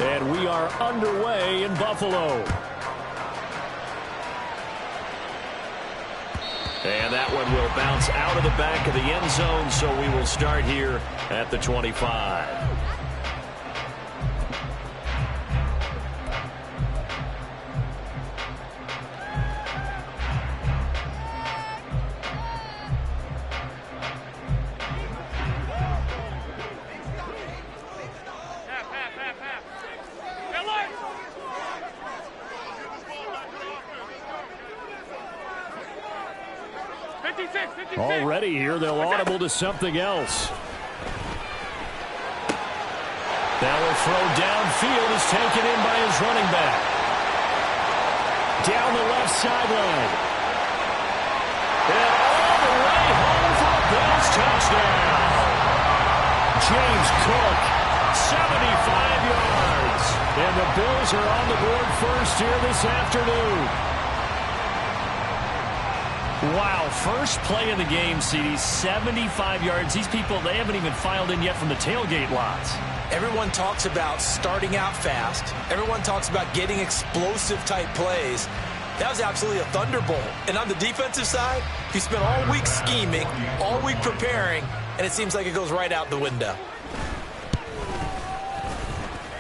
And we are underway in Buffalo. And that one will bounce out of the back of the end zone, so we will start here at the 25. Already here, they'll audible to something else. That will throw downfield, is taken in by his running back. Down the left sideline. And all the way home for a Bills touchdown. James Cook, 75 yards. And the Bills are on the board first here this afternoon. Wow, first play of the game, CD, 75 yards. These people, they haven't even filed in yet from the tailgate lots. Everyone talks about starting out fast. Everyone talks about getting explosive-type plays. That was absolutely a thunderbolt. And on the defensive side, he spent all week scheming, all week preparing, and it seems like it goes right out the window.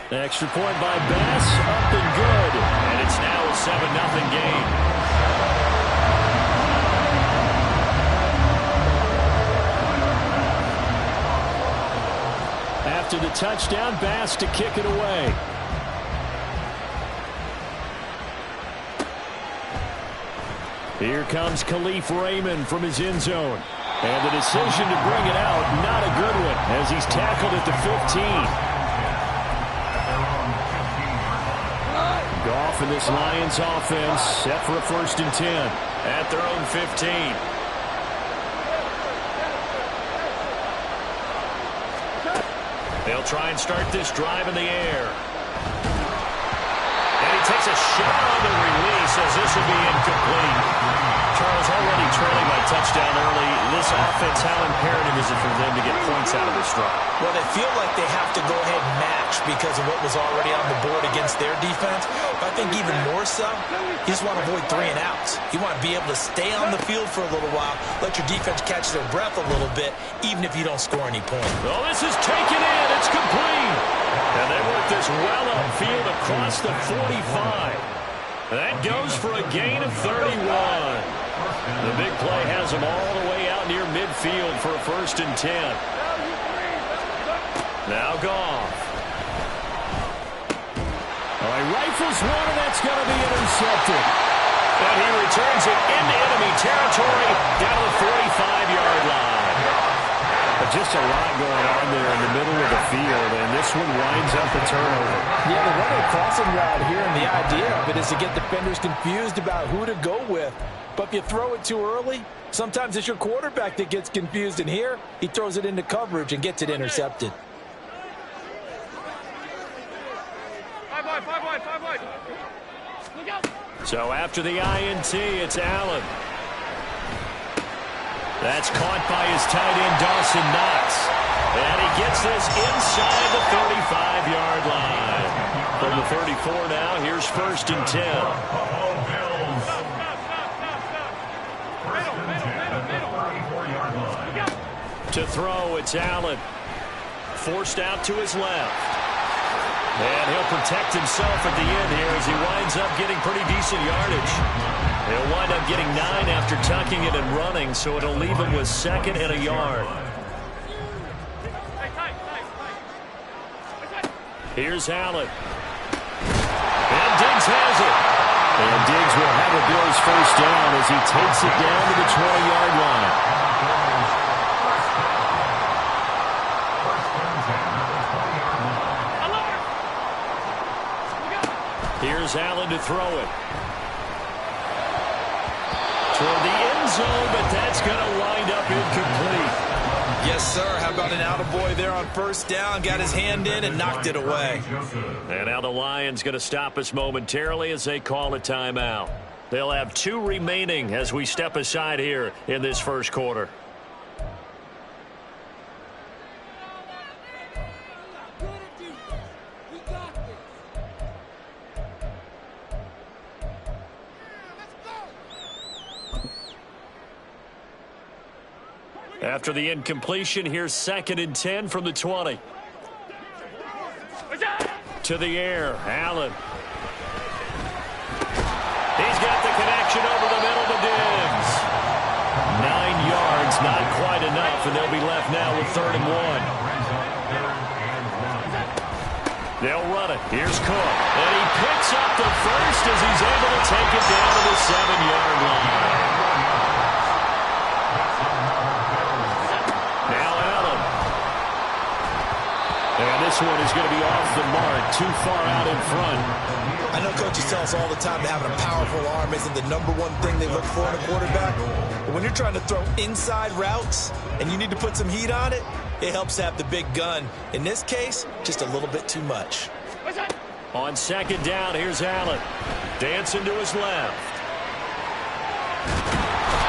Extra point by Bass, up and good. And it's now a 7-0 game. After the touchdown, Bass to kick it away. Here comes Khalif Raymond from his end zone. And the decision to bring it out, not a good one, as he's tackled at the 15. Goff and this Lions offense set for a 1st and 10 at their own 15. They'll try and start this drive in the air. And he takes a shot on the release as this will be incomplete. Charles, already trailing by touchdown early. This offense, how imperative is it for them to get points out of this drive? Well, they feel like they have to go ahead and match because of what was already on the board against their defense. But I think even more so, you just want to avoid 3 and outs. You want to be able to stay on the field for a little while, let your defense catch their breath a little bit, even if you don't score any points. Oh, this is taken in. It's complete. And they work this well upfield across the 45. That goes for a gain of 31. The big play has them all the way out near midfield for a 1st and 10. Now Goff. Oh, he rifles one, and that's going to be intercepted. And he returns it into enemy territory down the 45-yard line. But just a lot going on there in the middle of the field, and this one winds up a turnover. Yeah, they run a crossing route here, and the idea of it is to get defenders confused about who to go with. But if you throw it too early, sometimes it's your quarterback that gets confused, and here he throws it into coverage and gets it intercepted. So after the INT, it's Allen. That's caught by his tight end, Dawson Knox. And he gets this inside the 35-yard line. From the 34 now, here's 1st and 10. To throw, it's Allen. Forced out to his left. And he'll protect himself at the end here as he winds up getting pretty decent yardage. He'll wind up getting 9 after tucking it and running, so it'll leave him with 2nd and a yard. Here's Allen. And Diggs has it. And Diggs will have a Bills 1st down as he takes it down to the 20-yard line. Here's Allen to throw it. Toward the end zone, but that's going to wind up incomplete. Yes, sir. How about an attaboy there on 1st down? Got his hand in and knocked it away. And now the Lions going to stop us momentarily as they call a timeout. They'll have 2 remaining as we step aside here in this 1st quarter. After the incompletion, here's 2nd and 10 from the 20. To the air, Allen. He's got the connection over the middle to Diggs. 9 yards, not quite enough, and they'll be left now with 3rd and 1. They'll run it. Here's Cook. And he picks up the first as he's able to take it down to the 7-yard line. Now Allen. And this one is going to be off the mark, too far out in front. I know coaches tell us all the time that having a powerful arm isn't the #1 thing they look for in a quarterback. But when you're trying to throw inside routes and you need to put some heat on it, it helps to have the big gun. In this case, just a little bit too much. On 2nd down, here's Allen. Dancing to his left.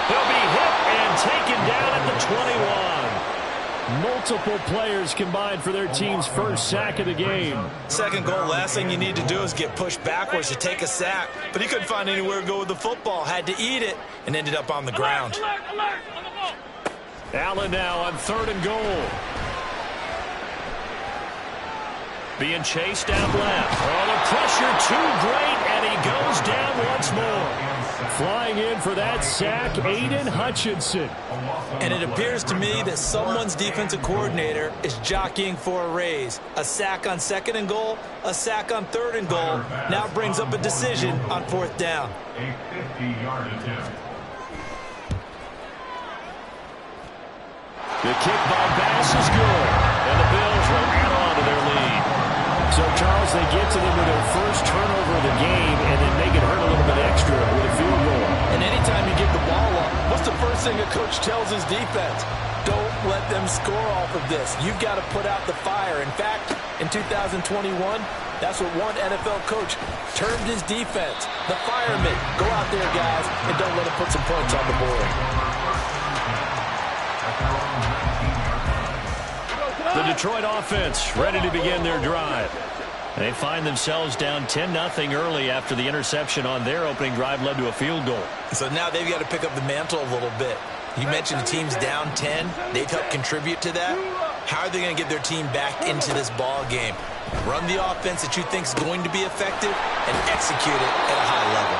He'll be hit and taken down at the 21. Multiple players combined for their team's first sack of the game. 2nd goal, last thing you need to do is get pushed backwards to take a sack. But he couldn't find anywhere to go with the football, had to eat it, and ended up on the ground. Allen now on 3rd and goal. Being chased out left. Oh, the pressure too great, and he goes down once more. Flying in for that sack, Aiden Hutchinson. And it appears to me that someone's defensive coordinator is jockeying for a raise. A sack on 2nd and goal, a sack on 3rd and goal. Now brings up a decision on 4th down. A 50-yard attempt. The kick by Bass is good, and the Bills will add on to their lead. So, Charles, they get to them with their first turnover of the game and then make it hurt a little bit extra with a field goal. And anytime you give the ball up, what's the first thing a coach tells his defense? Don't let them score off of this. You've got to put out the fire. In fact, in 2021, that's what one NFL coach termed his defense. The firemen. Go out there, guys, and don't let them put some points on the board. The Detroit offense ready to begin their drive. They find themselves down 10-0 early after the interception on their opening drive led to a field goal. So now they've got to pick up the mantle a little bit. You mentioned the team's down 10. They've helped contribute to that. How are they going to get their team back into this ball game? Run the offense that you think is going to be effective and execute it at a high level.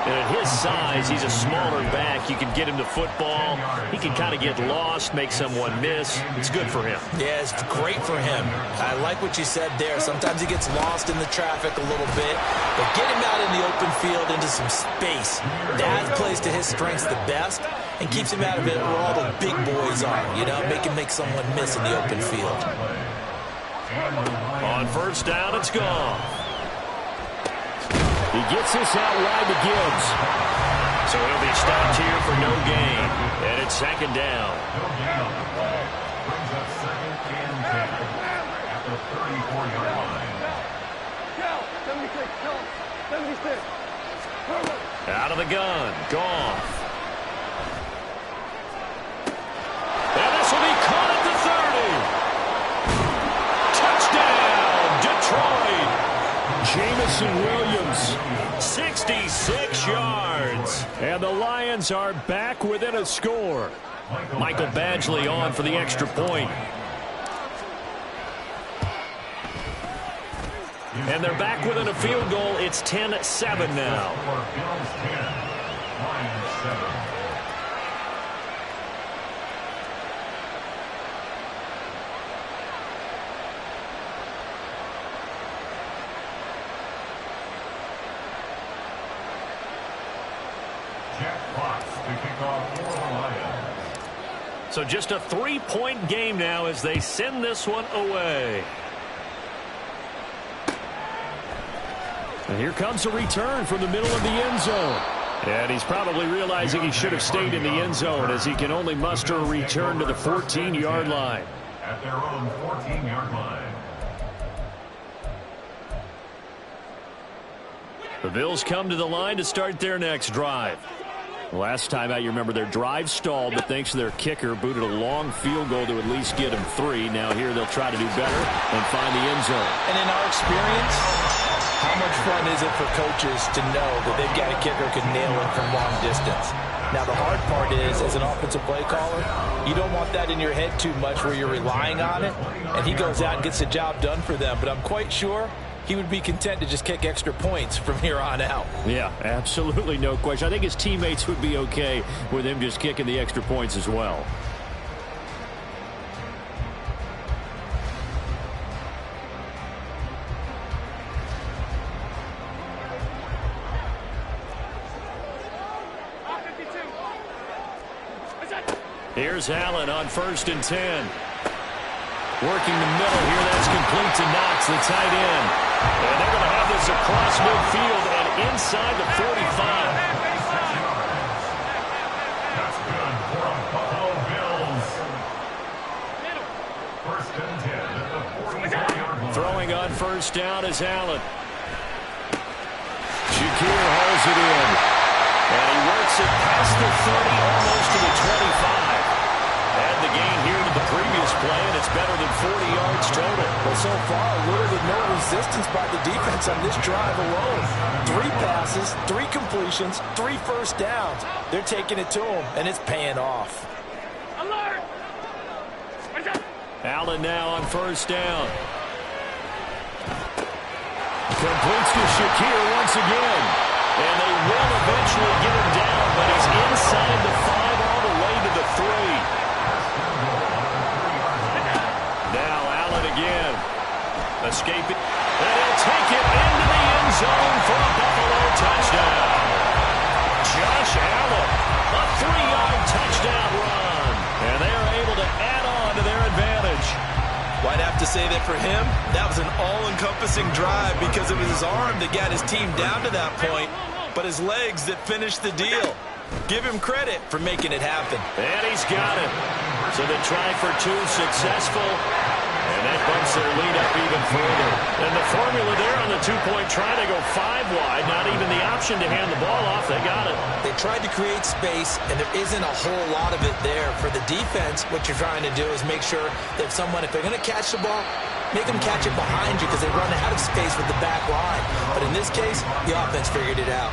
And at his size, he's a smaller back. You can get him the football. He can kind of get lost, make someone miss. It's good for him. Yeah, it's great for him. I like what you said there. Sometimes he gets lost in the traffic a little bit, but get him out in the open field into some space. That plays to his strengths the best and keeps him out of it where all the big boys are, you know, make him make someone miss in the open field. On 1st down, it's gone. He gets this out wide to Gibbs. So he'll be stopped here for no gain. And it's 2nd down. Brings up 2nd and 10 at the 34-yard line. Out of the gun. Goff. And this will be caught at the 30. Touchdown, Detroit. Jamison Williams, 66 yards. And the Lions are back within a score. Michael Badgley on for the extra point. And they're back within a field goal. It's 10-7 now. So just a 3-point game now as they send this one away. And here comes a return from the middle of the end zone. And he's probably realizing he should have stayed in the end zone as he can only muster a return to the 14-yard line. At their own 14-yard line. The Bills come to the line to start their next drive. Last time out, you remember their drive stalled, but thanks to their kicker, booted a long field goal to at least get them 3. Now here they'll try to do better and find the end zone. And in our experience, how much fun is it for coaches to know that they've got a kicker who can nail it from long distance? Now, the hard part is, as an offensive play caller, you don't want that in your head too much where you're relying on it, and he goes out and gets the job done for them. But I'm quite sure he would be content to just kick extra points from here on out. Yeah, absolutely no question. I think his teammates would be okay with him just kicking the extra points as well. Here's Allen on 1st and 10. Working the middle here. That's complete to Knox, the tight end. And they're going to have this across midfield and inside the 45. That's good for the Buffalo Bills. 1st and 10 at the 44-yard line. Throwing on 1st down is Allen. Shakir holds it in. And he works it past the 30, almost to the 25. Add the gain here to the previous play, and it's better than 40 yards total. Well, so far, little to no resistance by the defense on this drive alone. 3 passes, 3 completions, 3 first downs. They're taking it to him, and it's paying off. Allen now on 1st down. Completes to Shakir once again. And they will eventually get him down, but he's inside the 5 all the way to the 3. Now Allen again. Escaping. And he'll take it into the end zone for a Buffalo touchdown. Josh Allen, a 3-yard touchdown run. And they are able to add on to their advantage. Well, I'd have to say that for him, that was an all-encompassing drive because it was his arm that got his team down to that point, but his legs that finished the deal. Give him credit for making it happen. And he's got it. So the try for 2 successful. And that bumps their lead up even further. And the formula there on the 2-point try to go 5 wide. Not even the option to hand the ball off. They got it. They tried to create space, and there isn't a whole lot of it there. For the defense, what you're trying to do is make sure that someone, if they're going to catch the ball, make them catch it behind you because they run out of space with the back line. But in this case, the offense figured it out.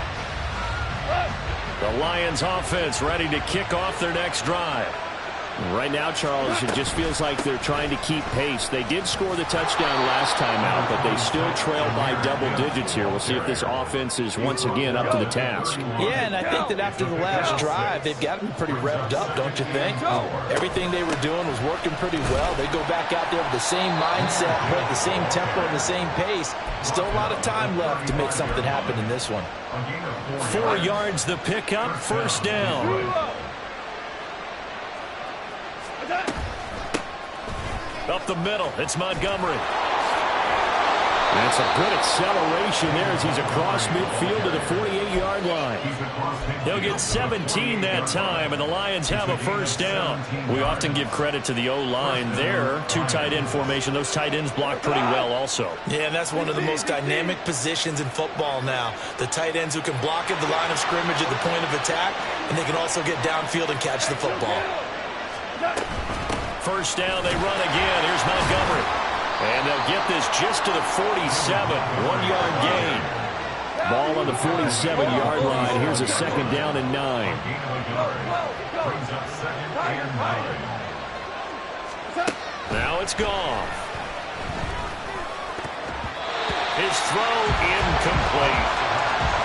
The Lions offense ready to kick off their next drive. Right now, Charles, it just feels like they're trying to keep pace. They did score the touchdown last time out, but they still trail by double digits here. We'll see if this offense is once again up to the task. Yeah, and I think that after the last drive, they've got to be pretty revved up, don't you think? Everything they were doing was working pretty well. They go back out there with the same mindset, the same tempo, and the same pace. Still a lot of time left to make something happen in this one. 4 yards the pickup, 1st down. Up the middle, it's Montgomery. That's a good acceleration there as he's across midfield to the 48-yard line. He'll get 17 that time, and the Lions have a 1st down. We often give credit to the O-line there. 2 tight end formation. Those tight ends block pretty well also. Yeah, and that's one of the most dynamic positions in football now. The tight ends who can block at the line of scrimmage at the point of attack, and they can also get downfield and catch the football. 1st down, they run again. Here's Montgomery. And they'll get this just to the 47. 1-yard gain. Ball on the 47-yard line. Here's a 2nd down and 9. Now it's gone. His throw incomplete.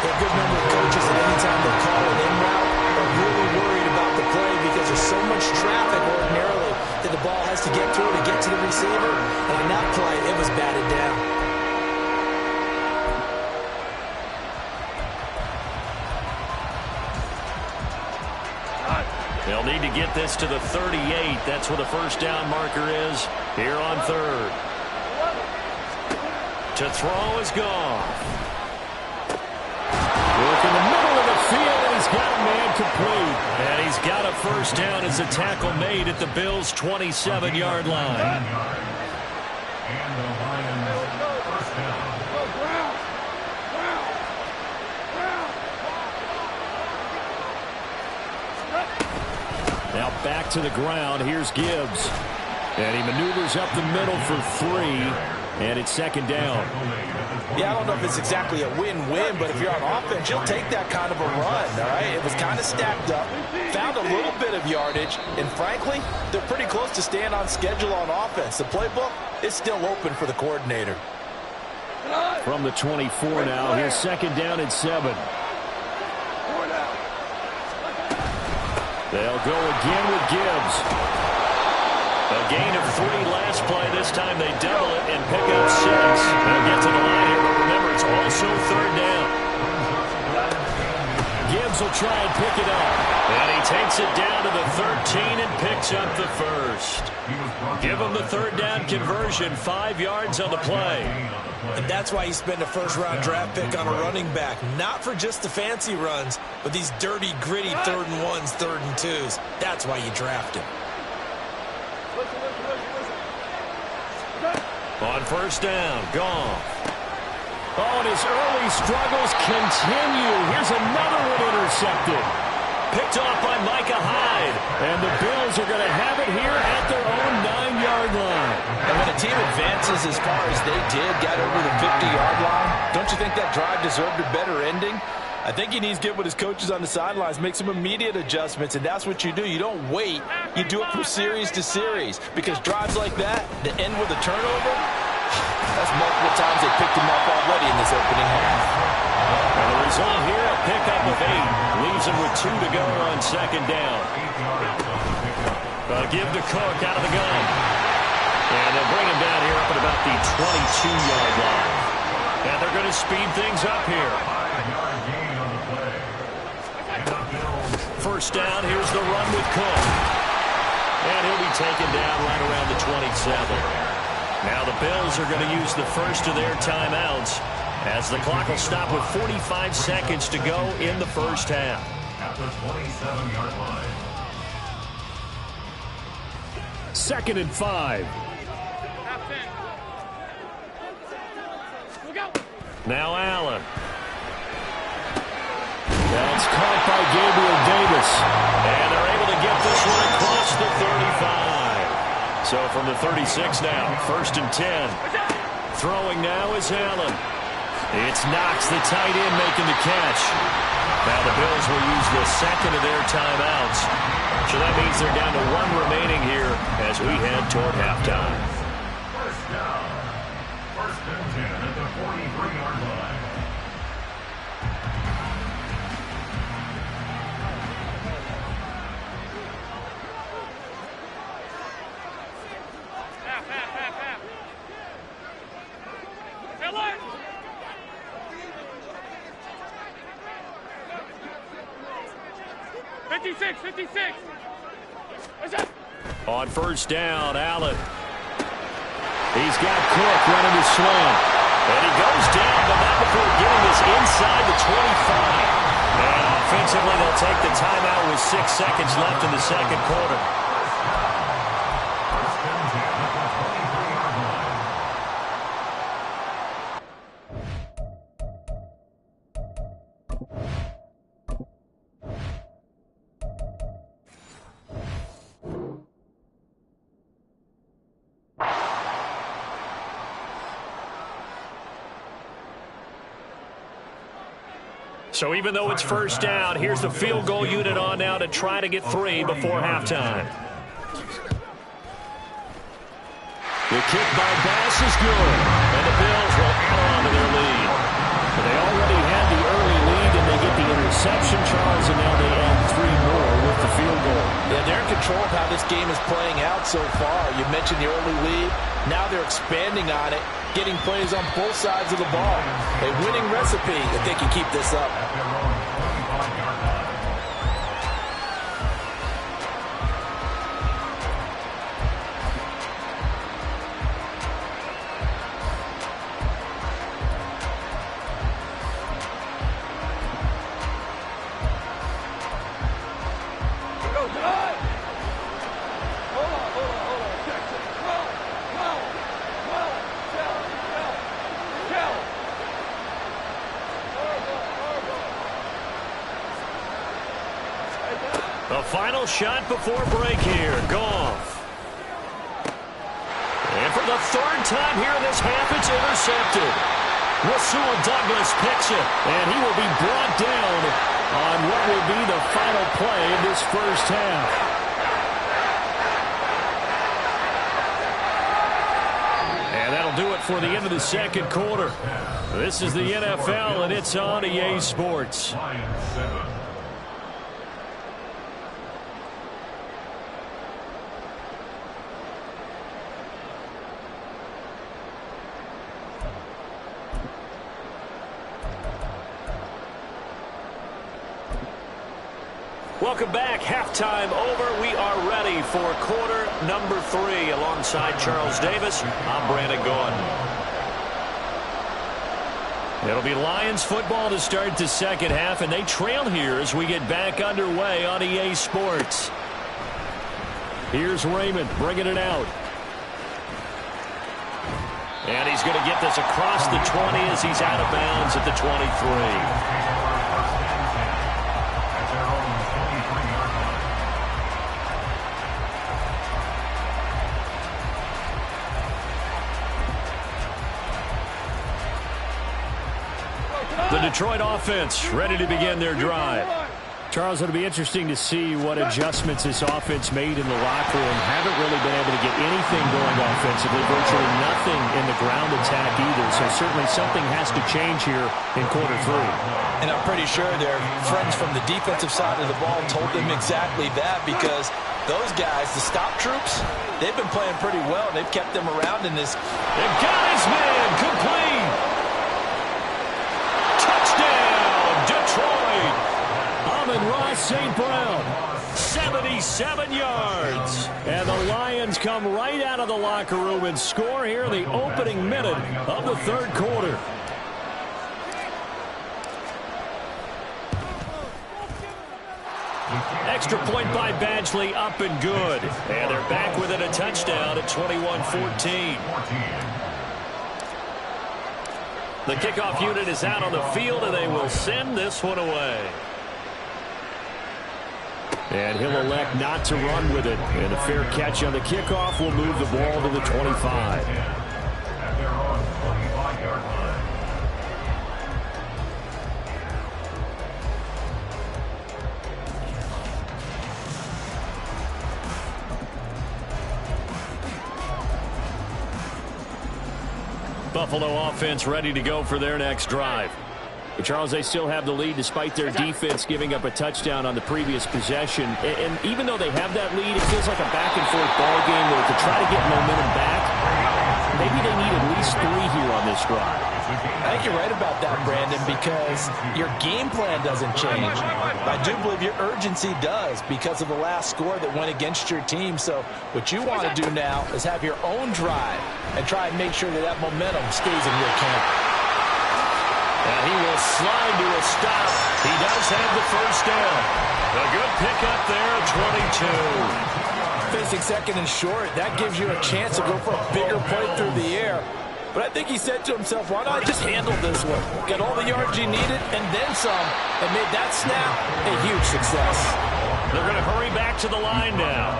A good number of coaches at any time they call an in route are really worried about the play because there's so much traffic ordinarily that the ball has to get through to get to the receiver. And on that play, it was batted down. They'll need to get this to the 38. That's where the 1st down marker is here on 3rd. To throw is gone. Look in the middle of the field, and he's got a man complete. And he's got a 1st down as a tackle made at the Bills' 27-yard line. And the Lions 1st down. Now back to the ground. Here's Gibbs. And he maneuvers up the middle for 3. And it's second down. Yeah, I don't know if it's exactly a win-win, but if you're on offense, you'll take that kind of a run, all right? It was kind of stacked up, found a little bit of yardage, and frankly, they're pretty close to staying on schedule on offense. The playbook is still open for the coordinator. From the 24 now, here's second down and 7. They'll go again with Gibbs. A gain of 3 last play. This time they double it and pick up 6. They'll get to the line here, but remember, it's also third down. Gibbs will try and pick it up. And he takes it down to the 13 and picks up the first. Give him the third down conversion, 5 yards on the play. And that's why you spend a first-round draft pick on a running back. Not for just the fancy runs, but these dirty, gritty 3rd and 1s, 3rd and 2s. That's why you draft him. On first down, Goff. Oh, and his early struggles continue. Here's another one intercepted. Picked off by Micah Hyde. And the Bills are going to have it here at their own 9-yard line. And when a team advances as far as they did, got over the 50-yard line, don't you think that drive deserved a better ending? I think he needs to get with his coaches on the sidelines, make some immediate adjustments, and that's what you do. You don't wait. You do it from series to series, because drives like that, that end with a turnover, that's multiple times they picked him up already in this opening half. And the result here, a pickup of 8. Leaves him with 2 to go on second down. Give to Cook out of the gun. And they'll bring him down here up at about the 22-yard line. And they're going to speed things up here. First down, here's the run with Cook. And he'll be taken down right around the 27. Now the Bills are going to use the first of their timeouts as the clock will stop with 45 seconds to go in the first half. At the 27-yard line. Second and 5. Now Allen. That's caught by Gabriel Davis. And they're able to get this one across the 35. So from the 36 now, first and 10. Throwing now is Allen. It's Knox, the tight end, making the catch. Now the Bills will use the second of their timeouts. So that means they're down to 1 remaining here as we head toward halftime. First down. First and 10 at the 43-yard line. On first down, Allen. He's got Cook running his slant. And he goes down, but not before getting this inside the 25. And offensively, they'll take the timeout with 6 seconds left in the second quarter. So even though it's first down, here's the field goal unit on now to try to get 3 before halftime. The kick by Bass is good, and the Bills will add on to their lead. They already had the early lead, and they get the interception, Charles, and now they add 3 more with the field goal. Yeah, they're in control of how this game is playing out so far. You mentioned the early lead. Now they're expanding on it, getting plays on both sides of the ball. A winning recipe if they can keep this up. The final shot before break here. Goff. And And for the third time here in this half, it's intercepted. Rasul Douglas picks it, and he will be brought down on what will be the final play of this first half. And that'll do it for the end of the second quarter. This is the NFL, and it's on EA Sports. Welcome back. Halftime over. We are ready for quarter number 3. Alongside Charles Davis, I'm Brandon Gaudin. It'll be Lions football to start the second half, and they trail here as we get back underway on EA Sports. Here's Raymond bringing it out. And he's going to get this across the 20 as he's out of bounds at the 23. The Detroit offense ready to begin their drive. Charles, it'll be interesting to see what adjustments this offense made in the locker room. Haven't really been able to get anything going offensively, virtually nothing in the ground attack either. So certainly something has to change here in quarter 3. And I'm pretty sure their friends from the defensive side of the ball told them exactly that, because those guys, the stop troops, they've been playing pretty well. They've kept them around in this. They've got his man complete. Touchdown, Detroit. Amon-Ra St. Brown, 77 yards. And the Lions come right out of the locker room and score here in the opening minute of the third quarter. Extra point by Badgley, up and good. And they're back within a touchdown at 21-14. The kickoff unit is out on the field, and they will send this one away. And he'll elect not to run with it. And a fair catch on the kickoff will move the ball to the 25. At their own 25-yard line. Buffalo offense ready to go for their next drive. But Charles, they still have the lead despite their defense giving up a touchdown on the previous possession. And even though they have that lead, it feels like a back-and-forth ball game where to try to get momentum back, maybe they need at least 3 here on this drive. I think you're right about that, Brandon, because your game plan doesn't change. I do believe your urgency does because of the last score that went against your team. So what you want to do now is have your own drive and try and make sure that that momentum stays in your camp. And he will slide to a stop. He does have the first down. A good pickup there at 22. Facing second and short, that gives you a chance to go for a bigger play through the air. But I think he said to himself, why not just handle this one? Get all the yards you needed and then some, and made that snap a huge success. They're going to hurry back to the line now.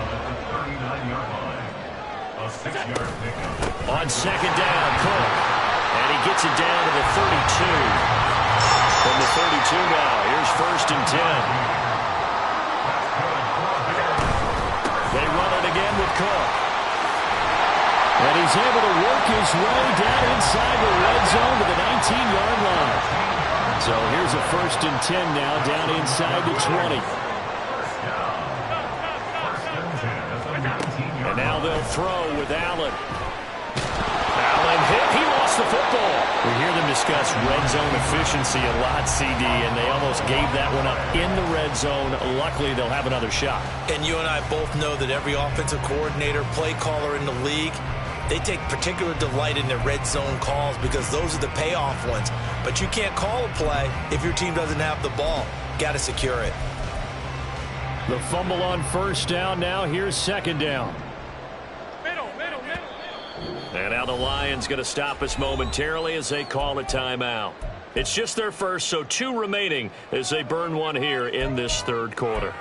A 6-yard pickup. On second down, Cook. And he gets it down to the 32. From the 32 now, here's first and 10. They run it again with Cook. And he's able to work his way down inside the red zone to the 19-yard line. So here's a first and 10 now, down inside the 20. And now they'll throw with Allen. Allen hit. He lost the football. We hear them discuss red zone efficiency a lot, CD, and they almost gave that one up in the red zone. Luckily, they'll have another shot. And you and I both know that every offensive coordinator, play caller in the league, they take particular delight in their red zone calls because those are the payoff ones. But you can't call a play if your team doesn't have the ball. Got to secure it. The fumble on first down. Now here's second down. And now the Lions going to stop us momentarily as they call a timeout. It's just their first, so 2 remaining as they burn one here in this third quarter.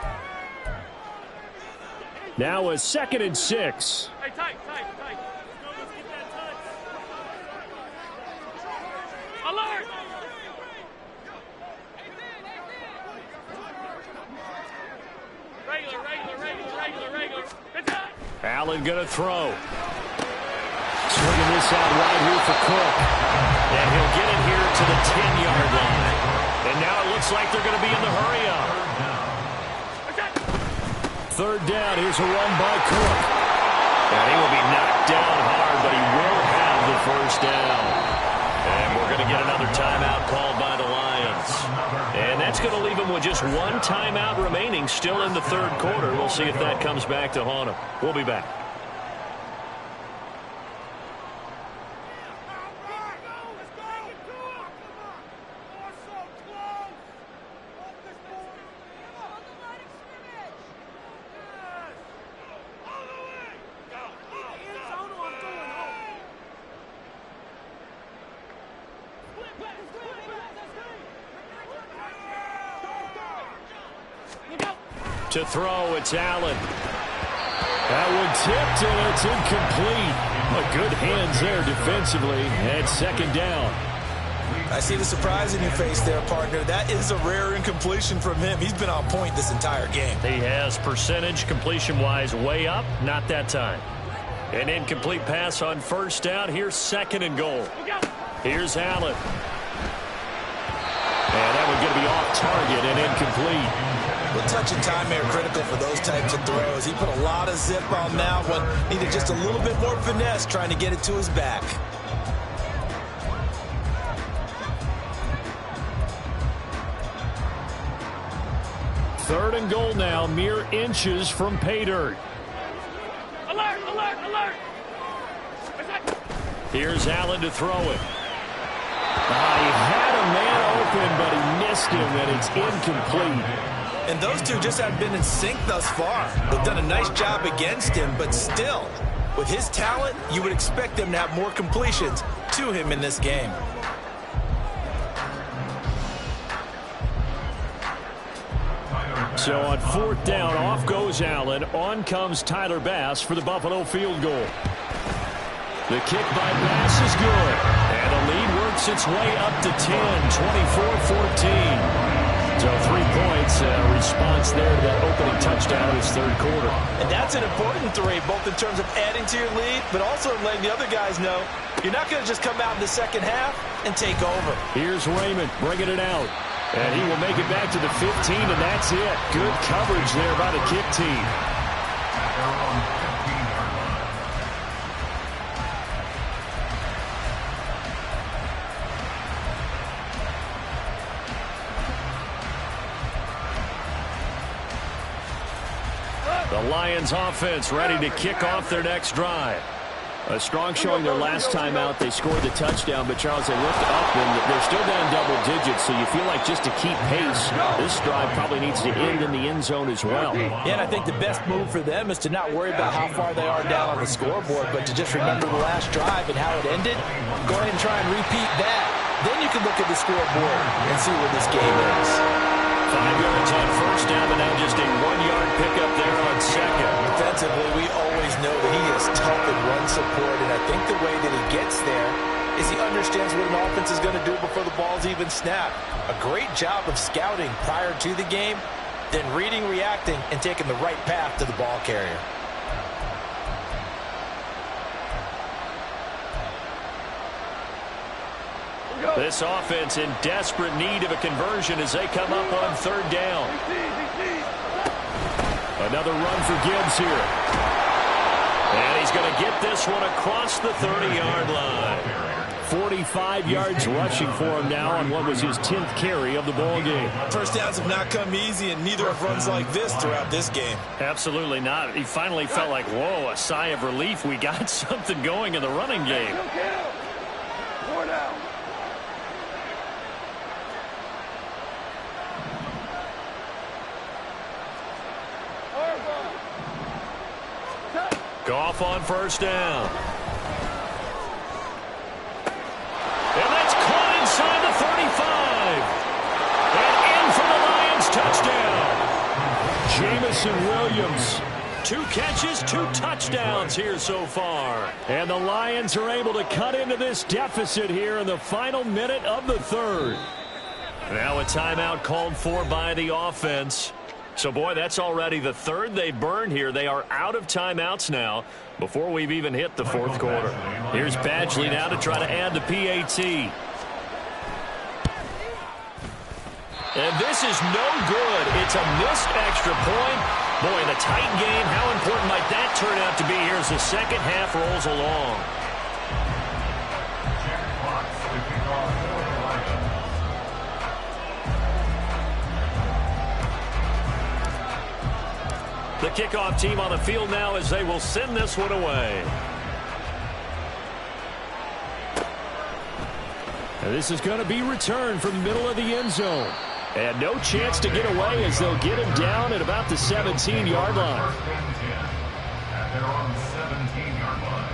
Now a 2nd and 6. Alert! Regular. Allen going to throw. Swinging this out wide here for Cook. And he'll get it here to the 10-yard line. And now it looks like they're going to be in the hurry-up. Third down. Here's a run by Cook. And he will be knocked down hard, but he will have the first down. And we're going to get another timeout called by the Lions. And that's going to leave them with just one timeout remaining still in the third quarter. We'll see if that comes back to haunt them. We'll be back. To throw, it's Allen. That one tipped, and it's incomplete. Good hands there defensively, and second down. I see the surprise in your face there, partner. That is a rare incompletion from him. He's been on point this entire game. He has percentage completion-wise way up, not that time. An incomplete pass on first down. Here's second and goal. Here's Allen. And that one going to be off target and incomplete. Well, touch and time are critical for those types of throws. He put a lot of zip on that one. Needed just a little bit more finesse trying to get it to his back. Third and goal now, mere inches from pay dirt. Alert! Here's Allen to throw it. He had a man open, but he missed him, and it's incomplete. And those two just haven't been in sync thus far. They've done a nice job against him, but still, with his talent, you would expect them to have more completions to him in this game. So on fourth down, off goes Allen. On comes Tyler Bass for the Buffalo field goal. The kick by Bass is good. And the lead works its way up to 10, 24-14. So 3 points, response there to that opening touchdown in his third quarter. And that's an important 3, both in terms of adding to your lead, but also letting the other guys know you're not going to just come out in the second half and take over. Here's Raymond bringing it out. And he will make it back to the 15, and that's it. Good coverage there by the kick team. The Lions offense ready to kick off their next drive. A strong showing their last time out. They scored the touchdown, but Charles, they looked up and they're still down double digits, so you feel like just to keep pace, this drive probably needs to end in the end zone as well. Yeah, and I think the best move for them is to not worry about how far they are down on the scoreboard, but to just remember the last drive and how it ended. Go ahead and try and repeat that. Then you can look at the scoreboard and see where this game is. 5 yards on first down, but now just a 1-yard pickup there on second. Defensively, we always know that he is tough in run support, and I think the way that he gets there is he understands what an offense is going to do before the ball's even snapped. A great job of scouting prior to the game, then reading, reacting, and taking the right path to the ball carrier. This offense in desperate need of a conversion as they come up on third down. Another run for Gibbs here. And he's going to get this one across the 30-yard line. 45 yards rushing for him now on what was his 10th carry of the ball game. First downs have not come easy, and neither have runs like this throughout this game. Absolutely not. He finally felt like, whoa, a sigh of relief. We got something going in the running game. Goff on first down. And that's caught inside the 35. And in for the Lions touchdown. Jamison Williams 2 catches, 2 touchdowns here so far. And the Lions are able to cut into this deficit here in the final minute of the third. Now a timeout called for by the offense. So, boy, that's already the third they burned here. They are out of timeouts now before we've even hit the fourth quarter. Here's Badgley now to try to add the PAT. And this is no good. It's a missed extra point. Boy, in a tight game, how important might that turn out to be here as the second half rolls along? The kickoff team on the field now as they will send this one away. And this is going to be returned from the middle of the end zone. And no chance to get away as they'll get him down at about the 17-yard line. At their own 17-yard line.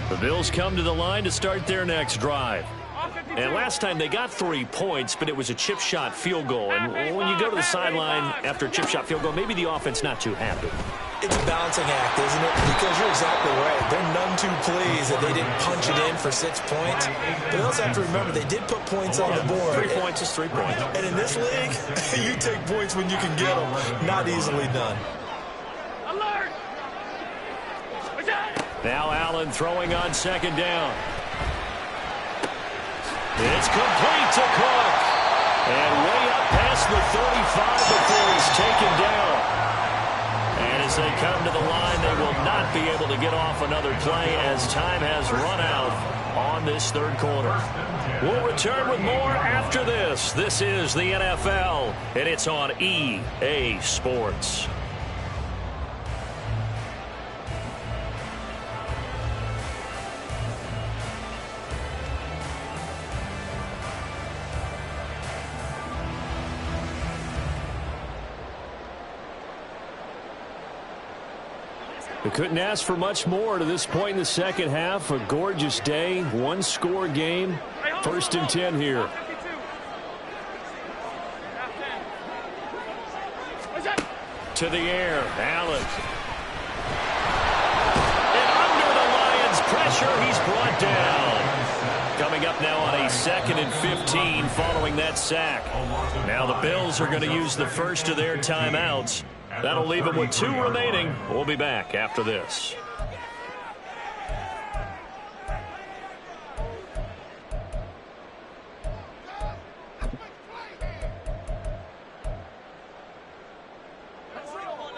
The Bills come to the line to start their next drive. And last time they got 3 points, but it was a chip shot field goal. And when you go to the sideline after a chip shot field goal, maybe the offense not too happy. It's a balancing act, isn't it? Because you're exactly right. They're none too pleased that they didn't punch it in for 6 points. But you also have to remember they did put points on the board. 3 points is 3 points. And in this league, you take points when you can get them. Not easily done. Now Allen throwing on second down. It's complete to Cook. And way up past the 35 before he's taken down. And as they come to the line, they will not be able to get off another play as time has run out on this third quarter. We'll return with more after this. This is the NFL, and it's on EA Sports. We couldn't ask for much more to this point in the second half. A gorgeous day, 1-score game. 1st and 10 here. To the air, Allen. And under the Lions' pressure, he's brought down. Coming up now on a 2nd and 15 following that sack. Now the Bills are going to use the first of their timeouts. That'll leave them with 2 remaining. We'll be back after this.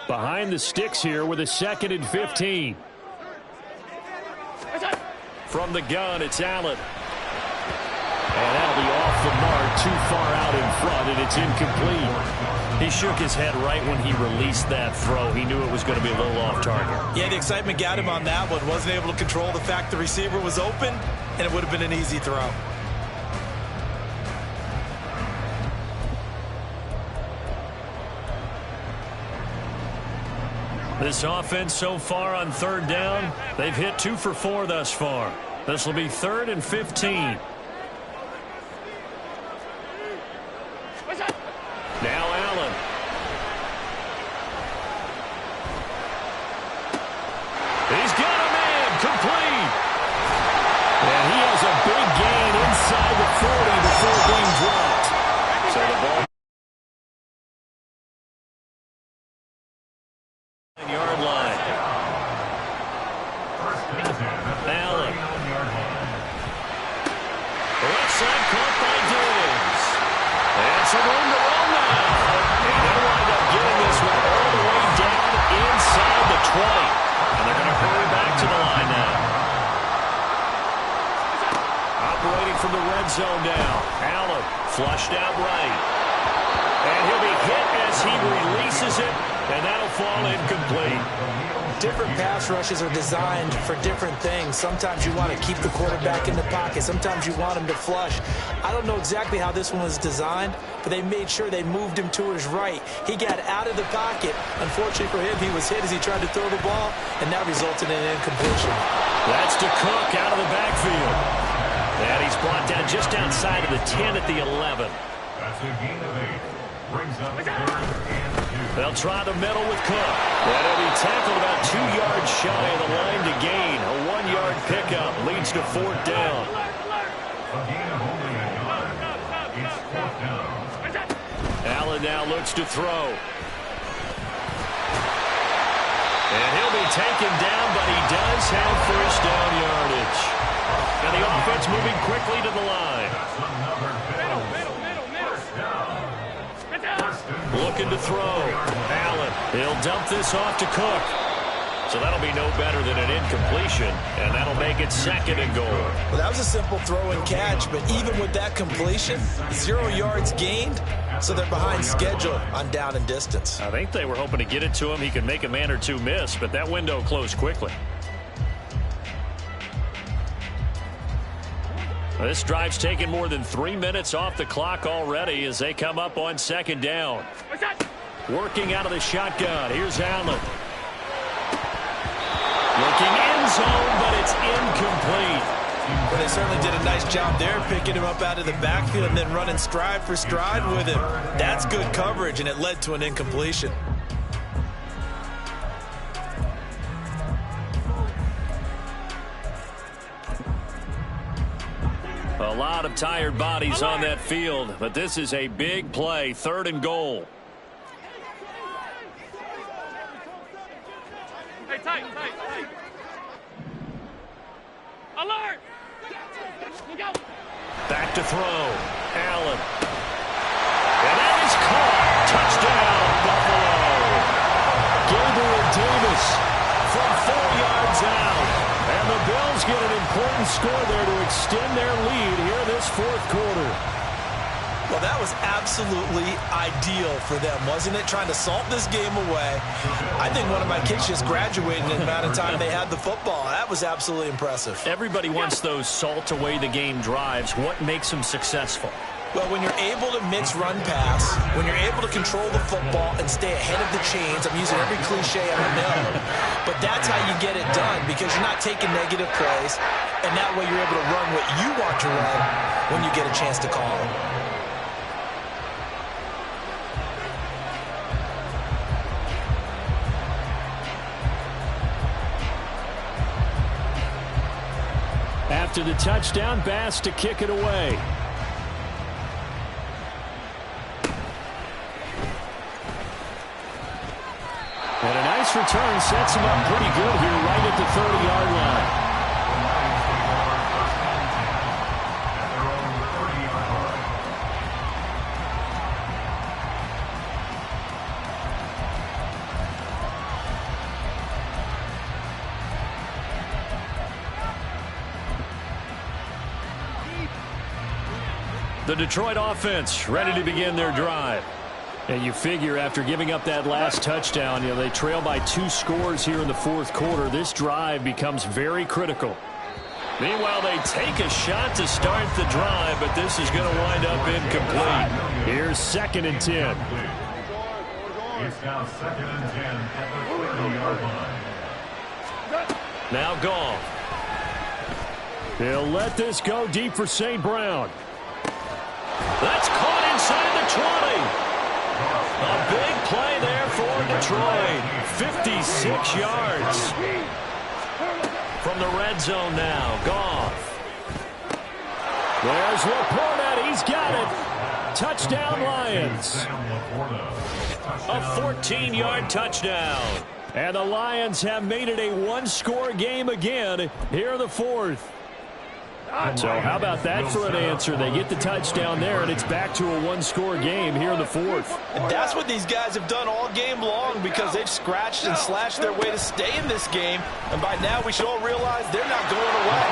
Behind the sticks here with a 2nd and 15. From the gun, it's Allen. And that'll be off the mark, too far out in front, and it's incomplete. He shook his head right when he released that throw. He knew it was going to be a little off target. Yeah, the excitement got him on that one. Wasn't able to control the fact the receiver was open, and it would have been an easy throw. This offense so far on 3rd down, they've hit 2 for 4 thus far. This will be 3rd and 15. Now Allen. He's got a man, complete. And he has a big gain inside the 40 before being dropped. So the ball. Yard line. Allen. Left side caught by Diggs. And some room to run now. And they'll wind up getting this one all the way down inside the 20. And they're going to hurry back to the line now. Operating from the red zone now. Allen flushed out right. And he'll be hit as he releases it. And that'll fall incomplete. different pass rushes are designed for different things. Sometimes you want to keep the quarterback in the pocket. Sometimes you want him to flush. I don't know exactly how this one was designed, but they made sure they moved him to his right. He got out of the pocket. Unfortunately for him, he was hit as he tried to throw the ball, and that resulted in an incompletion. That's to Cook out of the backfield. And he's brought down just outside of the 10 at the 11. That's a gain of 8. Brings up 3rd and 2. They'll try the middle with Cook. And he'll be tackled about 2 yards shy of the line to gain. A 1-yard pickup leads to 4th down. A gain of only a yard. It's 4th down. Allen now looks to throw. And he'll be taken down, but he does have 1st down yardage. And the offense moving quickly to the line. That's another first down. Looking to throw. Allen. He'll dump this off to Cook. So that'll be no better than an incompletion, and that'll make it 2nd and goal. Well, that was a simple throw and catch, but even with that completion, 0 yards gained, so they're behind schedule on down and distance. I think they were hoping to get it to him. He could make a man or two miss, but that window closed quickly. This drive's taken more than 3 minutes off the clock already as they come up on 2nd down. Working out of the shotgun. Here's Allen. Looking end zone, but it's incomplete. Well, they certainly did a nice job there, picking him up out of the backfield and then running stride for stride with him. That's good coverage, and it led to an incompletion. A lot of tired bodies on that field, but this is a big play, 3rd and goal. Hey, tight. Alert! Back to throw. Allen. And that is caught. Touchdown, Buffalo. Gabriel Davis from 4 yards out. And the Bills get an important score there to extend their lead here this 4th quarter. Well, that was absolutely ideal for them, wasn't it? Trying to salt this game away. I think one of my kids just graduated in the amount of time they had the football. That was absolutely impressive. Everybody wants those salt away the game drives. What makes them successful? Well, when you're able to mix run pass, when you're able to control the football and stay ahead of the chains, I'm using every cliche I know, but that's how you get it done because you're not taking negative plays, and that way you're able to run what you want to run when you get a chance to call it. After the touchdown, Bass to kick it away. And a nice return sets him up pretty good here right at the 30-yard line. The Detroit offense ready to begin their drive. And you figure after giving up that last touchdown, they trail by 2 scores here in the 4th quarter. This drive becomes very critical. Meanwhile, they take a shot to start the drive, but this is going to wind up incomplete. Here's 2nd and 10. It's now 2nd and 10 at the 30-yard line. Now Goff. He'll let this go deep for St. Brown. That's caught inside the 20. A big play there for Detroit. 56 yards. From the red zone now, Goff. There's Laporta. He's got it. Touchdown, Lions. A 14-yard touchdown. And the Lions have made it a 1-score game again here in the 4th. So how about that for an answer? They get the touchdown there, and it's back to a one-score game here in the fourth. And that's what these guys have done all game long because they've scratched and slashed their way to stay in this game. And by now we should all realize they're not going away.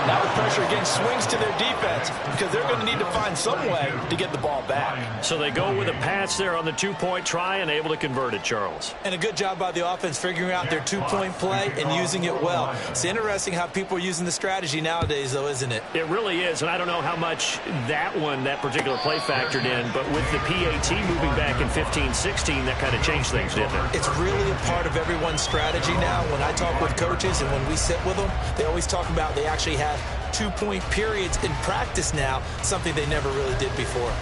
Now the pressure again swings to their defense because they're going to need to find some way to get the ball back. So they go with a pass there on the two-point try and able to convert it, Charles. And a good job by the offense figuring out their two-point play and using it well. It's interesting how people are using the strategy nowadays, though, isn't it? It really is, and I don't know how much that particular play factored in, but with the PAT moving back in 15-16, that kind of changed things, didn't it? It's really a part of everyone's strategy now. When I talk with coaches and when we sit with them, they always talk about they actually have two-point periods in practice now, something they never really did before.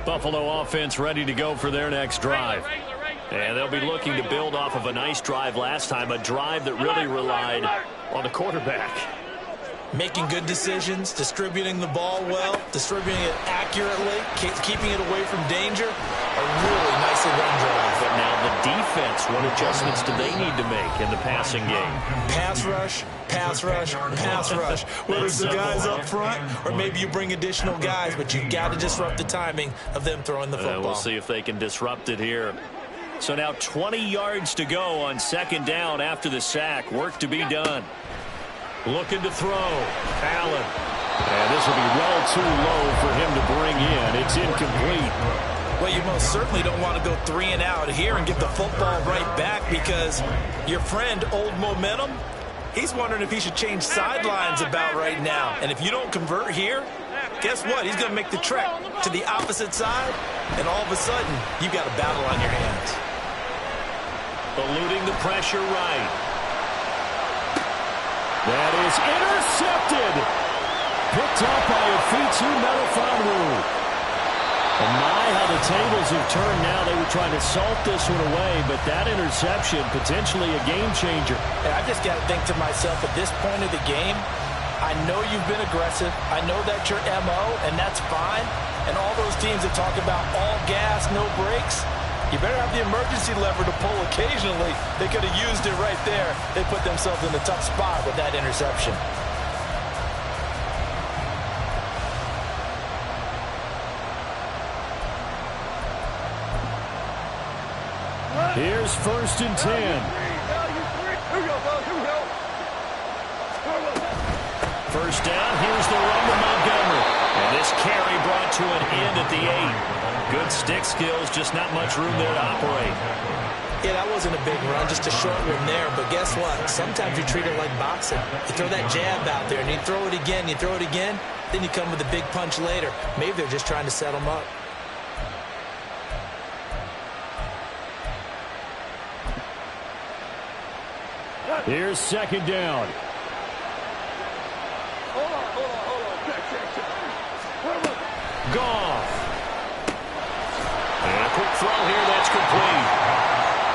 Buffalo offense ready to go for their next drive. And they'll be looking to build off of a nice drive last time, a drive that really relied on the quarterback. Making good decisions, distributing the ball well, distributing it accurately, keeping it away from danger. A really nicely run drive. But now the defense, what adjustments do they need to make in the passing game? Pass rush, pass rush, pass rush. Whether it's the guys up front or maybe you bring additional guys, but you've got to disrupt the timing of them throwing the football. We'll see if they can disrupt it here. So now 20 yards to go on second down after the sack. Work to be done. Looking to throw. Allen. And this will be well too low for him to bring in. It's incomplete. Well, you most certainly don't want to go 3 and out here and give the football right back because your friend, Old Momentum, he's wondering if he should change sidelines about right now. And if you don't convert here, guess what? He's going to make the trek to the opposite side, and all of a sudden, you've got a battle on your hands. Eluding the pressure right. That is intercepted. Picked up by Afitu Melifonwu. And my, how the tables have turned now. They were trying to salt this one away, but that interception, potentially a game changer. And I just got to think to myself, at this point of the game, I know you've been aggressive. I know that's your MO, and that's fine. And all those teams that talk about all gas, no brakes, you better have the emergency lever to pull occasionally. They could have used it right there. They put themselves in a tough spot with that interception. Here's 1st and 10. First down, here's the run to Montgomery. And this carry brought to an end at the 8. Good stick skills, just not much room there to operate. Yeah, that wasn't a big run, just a short one there. But guess what? Sometimes you treat it like boxing. You throw that jab out there, and you throw it again, then you come with a big punch later. Maybe they're just trying to set them up. Here's 2nd down. Goff. And a quick throw here, that's complete.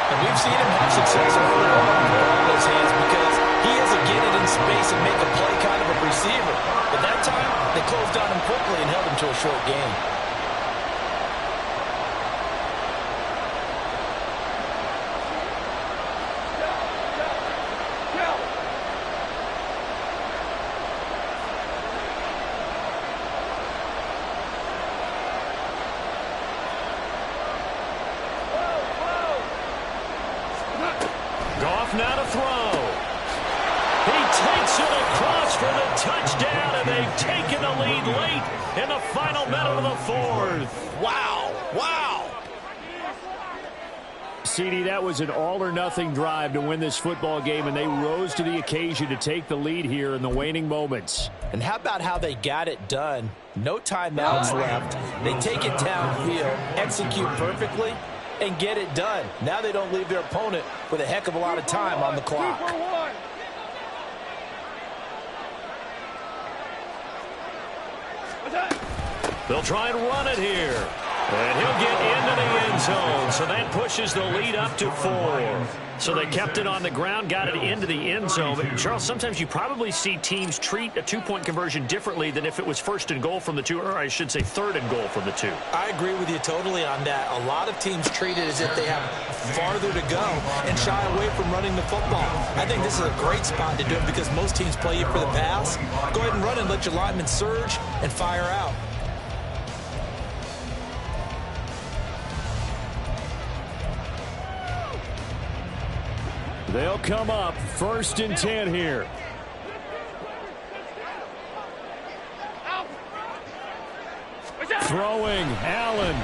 And we've seen him have success early on with the ball in his hands because he has to get it in space and make a play kind of a receiver. But that time, they closed on him quickly and held him to a short game. Goff now to throw. He takes it across for the touchdown, and they've taken the lead late in the final minute of the 4th. Wow. Wow. CD, that was an all-or-nothing drive to win this football game, and they rose to the occasion to take the lead here in the waning moments. And how about how they got it done? No timeouts left. They take it downfield, execute perfectly, and get it done. Now they don't leave their opponent with a heck of a lot of time on the clock. They'll try and run it here. And he'll get into the end zone, so that pushes the lead up to 4. So they kept it on the ground, got it into the end zone. But Charles, sometimes you probably see teams treat a two-point conversion differently than if it was first and goal from the 2, or I should say third and goal from the 2. I agree with you totally on that. A lot of teams treat it as if they have farther to go and shy away from running the football. I think this is a great spot to do it because most teams play you for the pass. Go ahead and run and let your linemen surge and fire out. They'll come up 1st and 10 here. Throwing, Allen.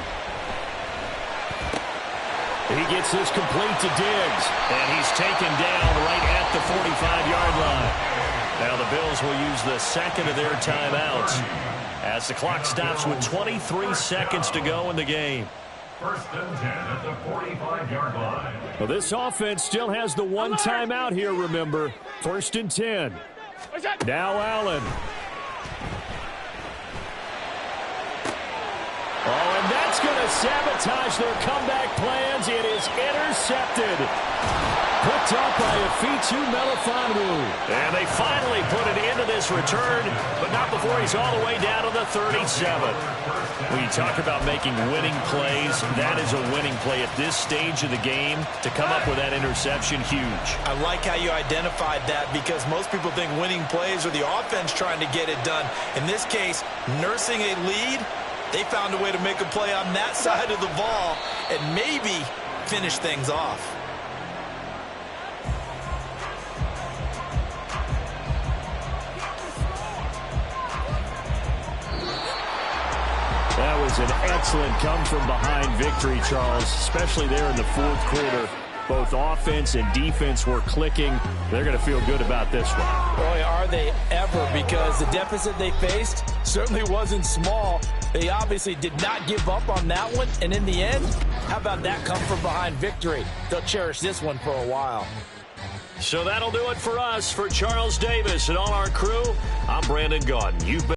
He gets this complete to Diggs, and he's taken down right at the 45-yard line. Now the Bills will use the second of their timeouts as the clock stops with 23 seconds to go in the game. 1st and 10 at the 45-yard line. Well, this offense still has the one timeout here, remember. 1st and 10. Now Allen. Oh, and that's going to sabotage their comeback plans. It is intercepted. Picked up by Afitu Melifonwu. And they finally put it into this return, but not before he's all the way down to the 37. When you talk about making winning plays, that is a winning play at this stage of the game. To come up with that interception, huge. I like how you identified that because most people think winning plays are the offense trying to get it done. In this case, nursing a lead, they found a way to make a play on that side of the ball and maybe finish things off. That was an excellent come-from-behind victory, Charles, especially there in the 4th quarter. Both offense and defense were clicking. They're going to feel good about this one. Boy, are they ever, because the deficit they faced certainly wasn't small. They obviously did not give up on that one, and in the end, how about that come-from-behind victory? They'll cherish this one for a while. So that'll do it for us. For Charles Davis and all our crew, I'm Brandon Gaudin. You've been